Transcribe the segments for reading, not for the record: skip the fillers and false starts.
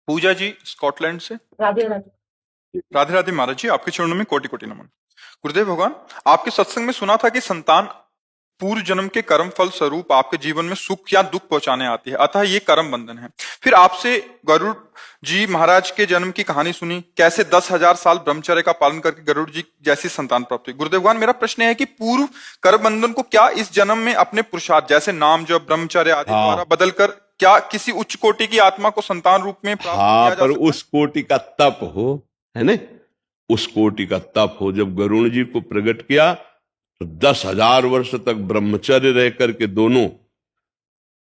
पूजा जी Scotland से। राधे राधे। राधे राधे महाराज जी, आपके चरणों में कोटि कोटि नमन। गुरुदेव भगवान, आपके सत्संग में सुना था कि संतान पूर्व जन्म के कर्म फल स्वरूप आपके जीवन में सुख या दुख पहुंचाने आती है, अतः ये कर्म बंधन है। फिर आपसे गरुड़ जी महाराज के जन्म की कहानी सुनी, कैसे 10,000 साल ब्रह्मचर्य का पालन करके गरुड़ जी जैसी संतान प्राप्त हुई। गुरुदेव भगवान, मेरा प्रश्न है कि पूर्व कर्म बंधन को क्या इस जन्म में अपने पुरुषार्थ जैसे नाम जप ब्रह्मचर्य आदि द्वारा बदलकर क्या किसी उच्च कोटि की आत्मा को संतान रूप में प्राप्त किया जा पर सकता है? उस कोटि का तप हो, है ना, उस कोटि का तप हो। जब गरुण जी को प्रकट किया तो 10,000 वर्ष तक ब्रह्मचर्य रह करके दोनों,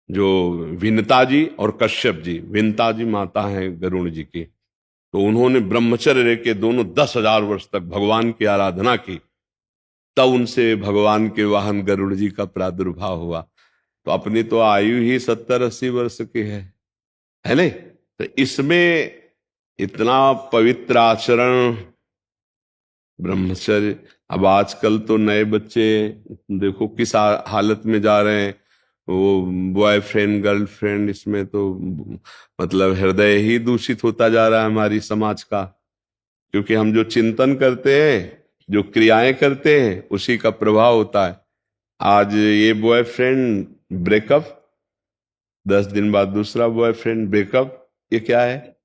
जो विनता जी और कश्यप जी, विनता जी माता हैं गरुण जी की, तो उन्होंने ब्रह्मचर्य रह के दोनों 10,000 वर्ष तक भगवान की आराधना की। तब उनसे भगवान के वाहन गरुड़ जी का प्रादुर्भाव हुआ। तो अपनी तो आयु ही 70-80 वर्ष की है नहीं? तो इसमें इतना पवित्र आचरण, ब्रह्मचर्य। अब आजकल तो नए बच्चे देखो किस हालत में जा रहे हैं, वो बॉयफ्रेंड गर्लफ्रेंड, इसमें तो मतलब हृदय ही दूषित होता जा रहा है हमारी समाज का। क्योंकि हम जो चिंतन करते हैं, जो क्रियाएं करते हैं, उसी का प्रभाव होता है। आज ये बॉयफ्रेंड ब्रेकअप, 10 दिन बाद दूसरा बॉयफ्रेंड ब्रेकअप, ये क्या है?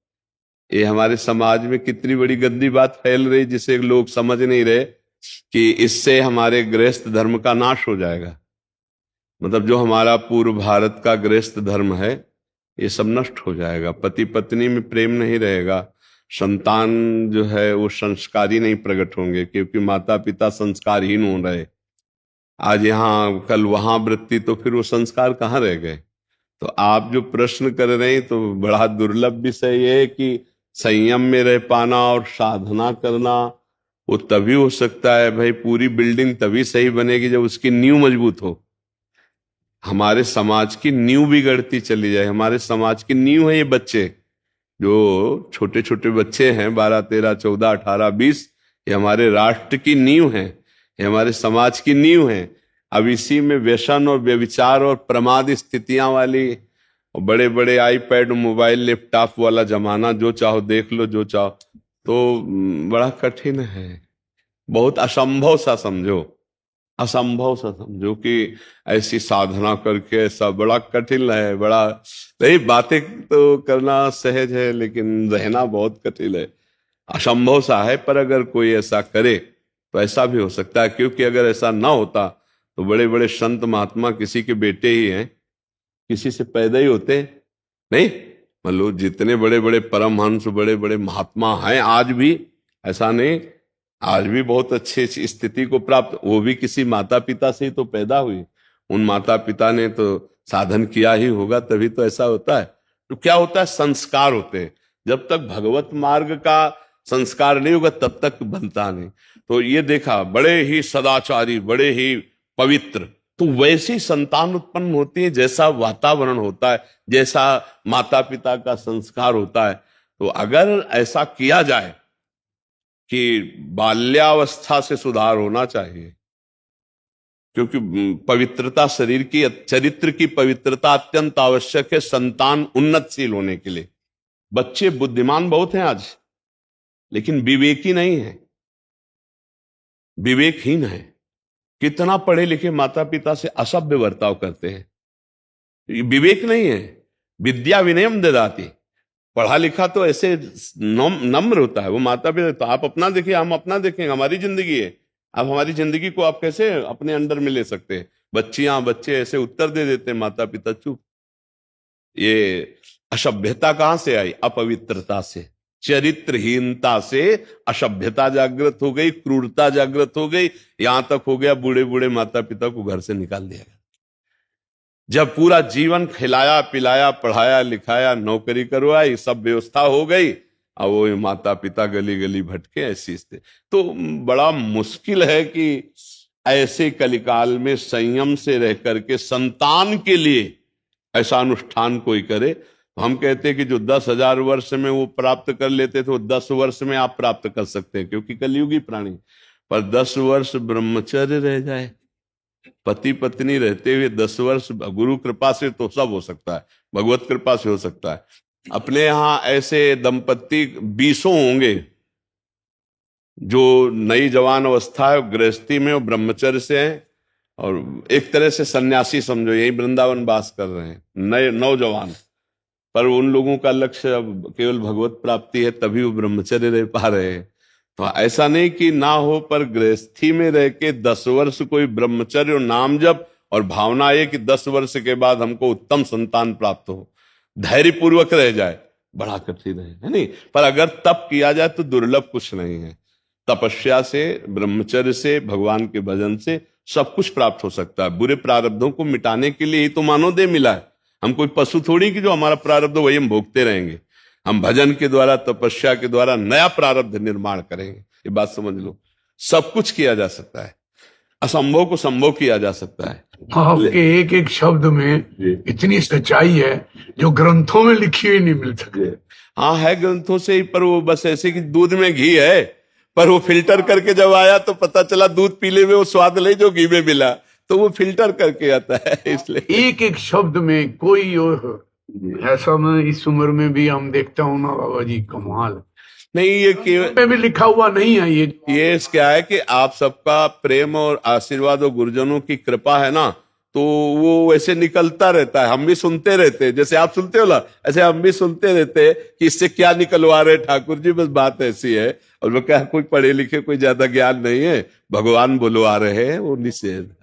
ये हमारे समाज में कितनी बड़ी गंदी बात फैल रही, जिसे लोग समझ नहीं रहे कि इससे हमारे गृहस्थ धर्म का नाश हो जाएगा। मतलब जो हमारा पूर्व भारत का गृहस्थ धर्म है, ये सब नष्ट हो जाएगा। पति पत्नी में प्रेम नहीं रहेगा, संतान जो है वो संस्कारी नहीं प्रकट होंगे, क्योंकि माता पिता संस्कारहीन हो रहे। आज यहाँ कल वहां वृत्ति, तो फिर वो संस्कार कहाँ रह गए? तो आप जो प्रश्न कर रहे हैं, तो बड़ा दुर्लभ विषय ये है कि संयम में रह पाना और साधना करना, वो तभी हो सकता है भाई। पूरी बिल्डिंग तभी सही बनेगी जब उसकी नींव मजबूत हो। हमारे समाज की नींव बिगड़ती चली जाए। हमारे समाज की नींव है ये बच्चे, जो छोटे छोटे बच्चे हैं, 12, 13, 14, 18, 20, ये हमारे राष्ट्र की नींव है, ये हमारे समाज की नींव है। अब इसी में व्यसन और व्यभिचार और प्रमाद स्थितियां वाली, और बड़े बड़े आईपैड, मोबाइल, लैपटॉप वाला जमाना, जो चाहो देख लो, जो चाहो, तो बड़ा कठिन है। बहुत असंभव सा समझो, असंभव सा समझो कि ऐसी साधना करके ऐसा, बड़ा कठिन है। बड़ा नहीं, बातें तो करना सहज है, लेकिन रहना बहुत कठिन है, असंभव सा है। पर अगर कोई ऐसा करे तो ऐसा भी हो सकता है। क्योंकि अगर ऐसा ना होता तो बड़े बड़े संत महात्मा किसी के बेटे ही हैं, किसी से पैदा ही होते नहीं। मतलब जितने बड़े बड़े परमहंस, बड़े बड़े महात्मा हैं आज भी, ऐसा नहीं, आज भी बहुत अच्छी स्थिति को प्राप्त, वो भी किसी माता पिता से ही तो पैदा हुई। उन माता पिता ने तो साधन किया ही होगा, तभी तो ऐसा होता है। तो क्या होता है? संस्कार होते हैं। जब तक भगवत मार्ग का संस्कार नहीं होगा तब तक बनता नहीं। तो ये देखा, बड़े ही सदाचारी, बड़े ही पवित्र, तो वैसी संतान उत्पन्न होती है जैसा वातावरण होता है, जैसा माता पिता का संस्कार होता है। तो अगर ऐसा किया जाए कि बाल्यावस्था से सुधार होना चाहिए, क्योंकि पवित्रता, शरीर की, चरित्र की पवित्रता अत्यंत आवश्यक है संतान उन्नतशील होने के लिए। बच्चे बुद्धिमान बहुत हैं आज, लेकिन विवेकी नहीं है, विवेकहीन है। कितना पढ़े लिखे माता पिता से असभ्य बर्ताव करते हैं, विवेक नहीं है। विद्या विनयम ददाति, पढ़ा लिखा तो ऐसे नम्र होता है वो माता पिता। तो आप अपना देखिए, हम अपना देखेंगे, हमारी जिंदगी है। अब हमारी जिंदगी को आप कैसे अपने अंडर में ले सकते हैं? बच्चियां बच्चे ऐसे उत्तर दे देते हैं, माता पिता चुप। ये असभ्यता कहां से आई? अपवित्रता से, चरित्रहीनता से असभ्यता जागृत हो गई, क्रूरता जागृत हो गई। यहां तक हो गया बूढ़े बूढ़े माता पिता को घर से निकाल दिया गया। जब पूरा जीवन खिलाया पिलाया, पढ़ाया लिखाया, नौकरी करवाई, सब व्यवस्था हो गई, अब वो माता पिता गली गली भटके, ऐसी स्थिति। तो बड़ा मुश्किल है कि ऐसे कलिकाल में संयम से रह करके संतान के लिए ऐसा अनुष्ठान कोई करे। तो हम कहते हैं कि जो 10,000 वर्ष में वो प्राप्त कर लेते थे, वो 10 वर्ष में आप प्राप्त कर सकते हैं, क्योंकि कलयुगी प्राणी। पर 10 वर्ष ब्रह्मचर्य रह जाए, पति पत्नी रहते हुए 10 वर्ष, गुरु कृपा से तो सब हो सकता है, भगवत कृपा से हो सकता है। अपने यहाँ ऐसे दंपत्ति 20 होंगे जो नई जवान अवस्था है, गृहस्थी में, वो ब्रह्मचर्य से है और एक तरह से सन्यासी समझो, यही वृंदावन वास कर रहे हैं, नए नौजवान। पर उन लोगों का लक्ष्य अब केवल भगवत प्राप्ति है, तभी वो ब्रह्मचर्य रह पा रहे हैं। तो ऐसा नहीं कि ना हो, पर गृहस्थी में रह के 10 वर्ष कोई ब्रह्मचर्य और नाम जप और भावना है कि 10 वर्ष के बाद हमको उत्तम संतान प्राप्त हो, धैर्य पूर्वक रह जाए, बड़ा कठिन है नहीं? पर अगर तप किया जाए तो दुर्लभ कुछ नहीं है। तपस्या से, ब्रह्मचर्य से, भगवान के भजन से सब कुछ प्राप्त हो सकता है। बुरे प्रारब्धों को मिटाने के लिए ही तो मानवदेह मिला है। हम कोई पशु थोड़ी कि जो हमारा प्रारब्ध वही हम भोगते रहेंगे। हम भजन के द्वारा, तपस्या के द्वारा नया प्रारब्ध निर्माण करेंगे। ये बात समझ लो, सब कुछ किया जा सकता है, असंभव को संभव किया जा सकता है। आपके एक एक शब्द में इतनी सच्चाई है जो ग्रंथों में लिखी हुई नहीं मिल सकती। हाँ, है ग्रंथों से ही, पर वो बस ऐसे कि दूध में घी है, पर वो फिल्टर करके जब आया तो पता चला दूध पीले में वो स्वाद नहीं जो घी में मिला, तो वो फिल्टर करके आता है, इसलिए एक एक शब्द में कोई और ऐसा मैं इस उम्र में भी हम देखता हूँ ना बाबा जी, कमाल नहीं। ये केवल में भी लिखा हुआ नहीं है। ये क्या है कि आप सबका प्रेम और आशीर्वाद और गुरुजनों की कृपा है ना, तो वो ऐसे निकलता रहता है। हम भी सुनते रहते हैं, जैसे आप सुनते हो ना, ऐसे हम भी सुनते रहते हैं कि इससे क्या निकलवा रहे ठाकुर जी। बस बात ऐसी है, और वो क्या, कोई पढ़े लिखे, कोई ज्यादा ज्ञान नहीं है, भगवान बुलवा रहे हैं, वो निषेध